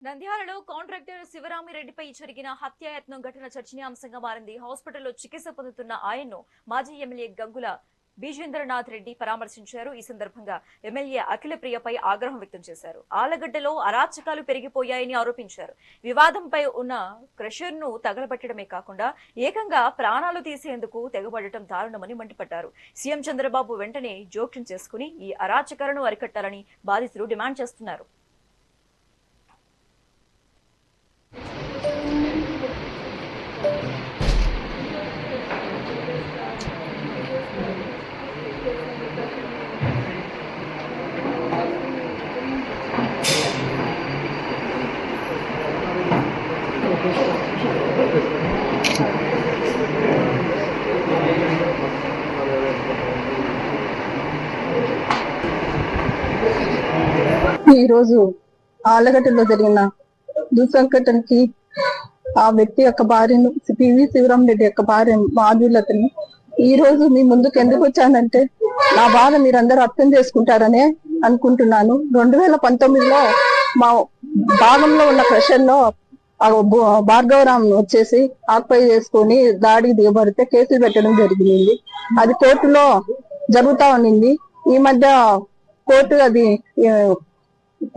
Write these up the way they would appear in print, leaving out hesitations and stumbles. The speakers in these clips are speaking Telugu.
నంద్యాలలో కాంట్రాక్టర్ శివరామిరెడ్డిపై జరిగిన హత్యాయత్నం ఘటన చర్చనీయాంశంగా మారింది. హాస్పిటల్లో చికిత్స పొందుతున్న ఆయన్ను మాజీ ఎమ్మెల్యే గంగుల బీజేంద్రనాథ్ రెడ్డి పరామర్శించారు. ఈ సందర్భంగా ఎమ్మెల్యే అఖిలప్రియపై ఆగ్రహం వ్యక్తం చేశారు. ఆలగడ్డలో అరాచకాలు పెరిగిపోయాయని ఆరోపించారు. వివాదంపై ఉన్న క్రషర్ను తగలబెట్టడమే కాకుండా ఏకంగా ప్రాణాలు తీసేందుకు తెగబడటం దారుణమని మండిపడ్డారు. సీఎం చంద్రబాబు వెంటనే జోక్యం చేసుకుని ఈ అరాచకాలను అరికట్టాలని బాధితులు డిమాండ్ చేస్తున్నారు. ఈరోజు ఆలగడ్డలో జరిగిన దుస్సంఘటనకి ఆ వ్యక్తి యొక్క భార్యను పివి శివరామిరెడ్డి యొక్క భార్య బాధ్యులతని ఈ రోజు మీ ముందుకు ఎందుకు వచ్చానంటే నా బాధ మీరందరూ అర్థం చేసుకుంటారనే అనుకుంటున్నాను. 2019లో మా భాగంలో ఉన్న క్రషర్లో భార్గవరామ్ వచ్చేసి ఆక్యుపై చేసుకుని దాడికి దిగబడితే కేసులు పెట్టడం జరిగింది. అది కోర్టులో జరుగుతా ఉన్నింది. ఈ మధ్య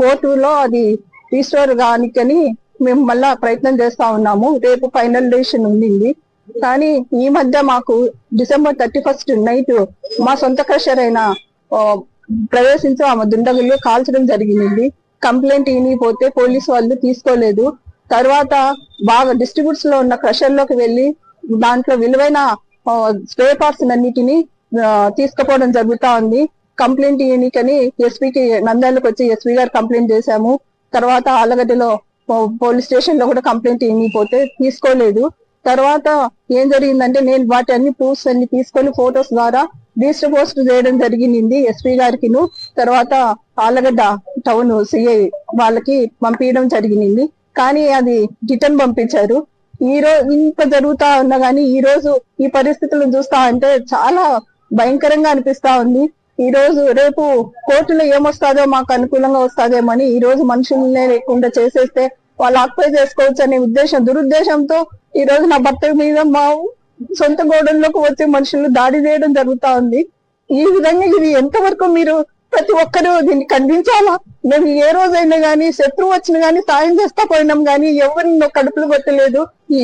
కోర్టులో అది రిజిస్టర్ కానికని మేము మళ్ళా ప్రయత్నం చేస్తా ఉన్నాము. రేపు ఫైనల్ డెసిషన్ ఉండింది. కానీ ఈ మధ్య మాకు December 31 నైట్ మా సొంత క్రషర్ అయిన ప్రవేశించి ఆమె దుండగులు కాల్చడం జరిగింది. కంప్లైంట్ ఇనిపోతే పోలీసు వాళ్ళు తీసుకోలేదు. తర్వాత బాగా డిస్ట్రిబ్యూట్స్ లో ఉన్న క్రషర్ లోకి వెళ్లి దాంట్లో విలువైన స్పేర్ పార్ట్స్ అన్నిటిని తీసుకుపోవడం జరుగుతా ఉంది. కంప్లైంట్ ఇవ్వనికని ఎస్పీకి నంద్యాలకు వచ్చి ఎస్పీ గారు కంప్లైంట్ చేశాము. తర్వాత ఆలగడ్డలో పోలీస్ స్టేషన్ లో కూడా కంప్లైంట్ ఇవ్వనిపోతే తీసుకోలేదు. తర్వాత ఏం జరిగిందంటే నేను వాటి అన్ని ప్రూఫ్స్ అన్ని తీసుకొని ఫొటోస్ ద్వారా రిజిస్టర్ పోస్ట్ చేయడం జరిగింది ఎస్పీ గారికి. తర్వాత ఆలగడ్డ టౌన్ సిఐ వాళ్ళకి పంపించడం జరిగింది. కానీ అది రిటర్న్ పంపించారు. ఈ రోజు ఇంత జరుగుతా ఉన్నా కానీ ఈ రోజు ఈ పరిస్థితులను చూస్తా అంటే చాలా భయంకరంగా అనిపిస్తా ఉంది. ఈ రోజు రేపు కోర్టులో ఏమొస్తాదో మాకు అనుకూలంగా వస్తాదేమని ఈ రోజు మనుషులనే లేకుండా చేసేస్తే వాళ్ళు ఆక్యుపై చేసుకోవచ్చు అనే దురుద్దేశంతో ఈ రోజు నా భర్త మీద మా సొంత గోడల్లోకి వచ్చే మనుషులు దాడి చేయడం జరుగుతా ఉంది. ఈ విధంగా ఇది ఎంతవరకు మీరు ప్రతి ఒక్కరూ దీన్ని ఖండించాలా? మేము ఏ రోజైనా గానీ శత్రువు వచ్చిన గానీ సాయం చేస్తా పోయినాం గానీ ఎవరిని కడుపులు కొట్టలేదు. ఈ